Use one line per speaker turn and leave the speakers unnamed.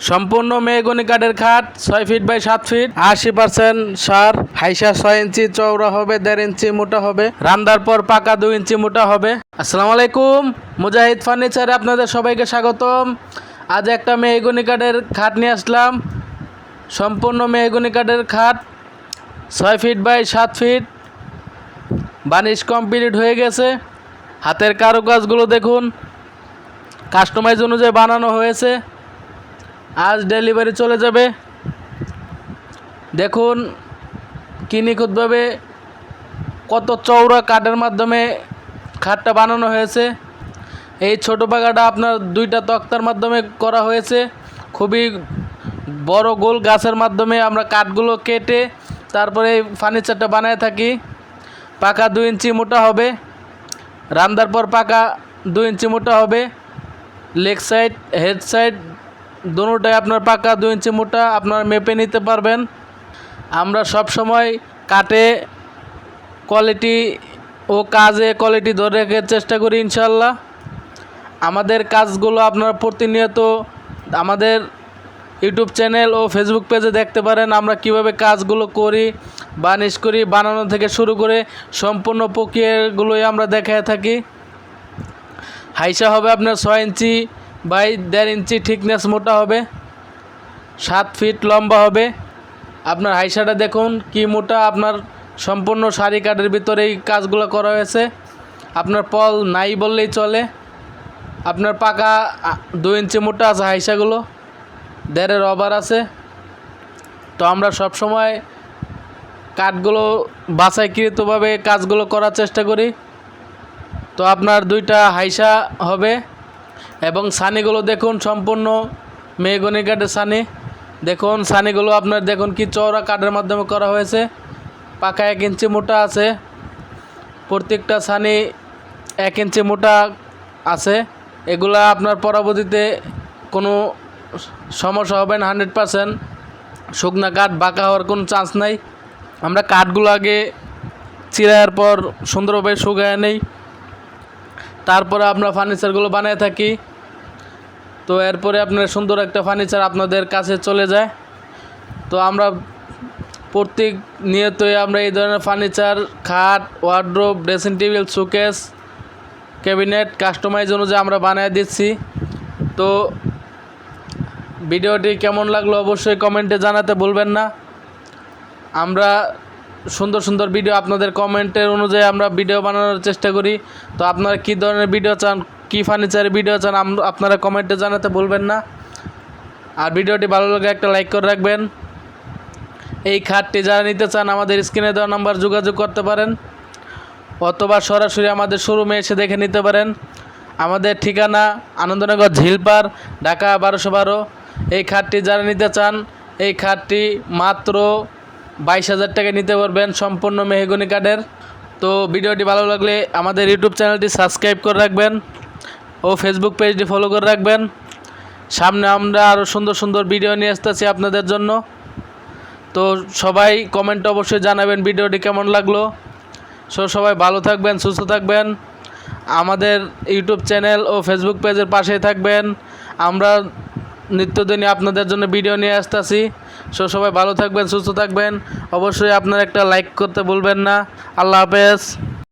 সম্পূর্ণ মেহগনি কাঠের খাট 6 ফিট বাই 7 ফিট 80% সার। হাইসা 6 ইঞ্চি চওড়া হবে, 1.5 ইঞ্চি মোটা হবে। রান্দার পর পাকা 2 ইঞ্চি মোটা হবে। আসসালামু আলাইকুম, মুজাহিদ ফার্নিচারে আপনাদের সবাইকে স্বাগতম। আজ একটা মেহগনি কাঠের খাট নিয়ে আসলাম। সম্পূর্ণ মেহগনি কাঠের খাট 6 feet by 7 feet. Varnish complete হয়ে গেছে। হাতের কারুকাজগুলো দেখুন, কাস্টমাইজ অনুযায়ী বানানো হয়েছে। আজ ডেলিভারি চলে যাবে। দেখুন কি নিখুঁতভাবে কত চওড়া কাঠের মাধ্যমে খাটটা বানানো হয়েছে। এই ছোটো পাকাটা আপনার 2টা তক্তার মাধ্যমে করা হয়েছে। খুবই বড় গোল গাছের মাধ্যমে আমরা কাঠগুলো কেটে তারপরে এই ফার্নিচারটা বানায় থাকি। পাকা 2 ইঞ্চি মোটা হবে। রান্দার পর পাকা 2 ইঞ্চি মোটা হবে। লেগ সাইড হেড সাইড দুটোটাই আপনার পাকা 2 ইঞ্চি মোটা, আপনার মেপে নিতে পারবেন। আমরা সব সময় কাটে কোয়ালিটি ও কাজে কোয়ালিটি ধরে রাখার চেষ্টা করি ইনশাল্লাহ। আমাদের কাজগুলো আপনারা প্রতিনিয়ত আমাদের ইউটিউব চ্যানেল ও ফেসবুক পেজে দেখতে পারেন। আমরা কিভাবে কাজগুলো করি, বানিশ করি, বানানো থেকে শুরু করে সম্পূর্ণ প্রক্রিয়াগুলোই আমরা দেখায় থাকি। হাইসা হবে আপনার 6 ইঞ্চি বাই 1.5 ইঞ্চি থিকনেস মোটা হবে, 7 ফিট লম্বা হবে। আপনার হাইসাটা দেখুন কি মোটা, আপনার সম্পূর্ণ সারি কাঠের ভিতরে এই কাজগুলো করা হয়েছে। আপনার পল নাই বললেই চলে। আপনার পাকা 2 ইঞ্চি মোটা আছে হাইসাগুলো, 1.5 রবার আছে। তো আমরা সব সময় কাঠগুলো বাছাইকৃতভাবে কাজগুলো করার চেষ্টা করি। তো আপনার 2টা হাইসা হবে এবং সানিগুলো দেখুন সম্পূর্ণ মেহগনি কাঠের সানি। দেখুন সানিগুলো আপনার দেখুন কি চওড়া কাঠের মাধ্যমে করা হয়েছে। পাকা 1 ইঞ্চি মোটা আছে। প্রত্যেকটা সানি 1 ইঞ্চি মোটা আছে। এগুলা আপনার পরবর্তীতে কোনো সমস্যা হবে না। 100% শুকনা কাঠ বাঁকা হওয়ার কোনো চান্স নাই। আমরা কাঠগুলো আগে চিরার পর সুন্দরভাবে শুকায় নেই, তারপরে আপনার ফার্নিচারগুলো বানায় থাকি। তো এরপরে আপনার সুন্দর একটা ফার্নিচার আপনাদের কাছে চলে যায়। তো আমরা প্রত্যেক নিয়তই আমরা এই ধরনের ফার্নিচার, খাট, wardrobe, dressing table, showcase, cabinet customize অনুযায়ী আমরা বানিয়ে দিচ্ছি। তো ভিডিওটি কেমন লাগলো অবশ্যই কমেন্টে জানাতে ভুলবেন না। আমরা সুন্দর সুন্দর ভিডিও আপনাদের কমেন্টের অনুযায়ী আমরা ভিডিও বানানোর চেষ্টা করি। তো আপনারা কী ধরনের ভিডিও চান, কী ফার্নিচারের ভিডিও চান, আপনারা কমেন্টে জানাতে ভুলবেন না। আর ভিডিওটি ভালো লাগে একটা লাইক করে রাখবেন। এই খাটটি যারা নিতে চান আমাদের স্ক্রিনে দেওয়া নাম্বার যোগাযোগ করতে পারেন, অথবা সরাসরি আমাদের শোরুমে এসে দেখে নিতে পারেন। আমাদের ঠিকানা আনন্দনগর ঝিলপার, ঢাকা 1212। এই খাটটি যারা নিতে চান এই খাটটি মাত্র 22,000 টাকায় নিতে পারবেন, সম্পূর্ণ মেহগনি কাঠের। তো ভিডিওটি ভালো লাগলে আমাদের ইউটিউব চ্যানেলটি সাবস্ক্রাইব করে রাখবেন ও ফেসবুক পেজটি ফলো করে রাখবেন। সামনে আমরা আরও সুন্দর সুন্দর ভিডিও নিয়ে আসতেছি আপনাদের জন্য। তো সবাই কমেন্টে অবশ্যই জানাবেন ভিডিওটি কেমন লাগলো। সবাই ভালো থাকবেন, সুস্থ থাকবেন। আমাদের ইউটিউব চ্যানেল ও ফেসবুক পেজের পাশেই থাকবেন। আমরা নিত্যদিনই আপনাদের জন্য ভিডিও নিয়ে আসতেছি। সবাই ভালো থাকবেন, সুস্থ থাকবেন। অবশ্যই আপনারা একটা লাইক করতে ভুলবেন না। আল্লাহ হাফেজ।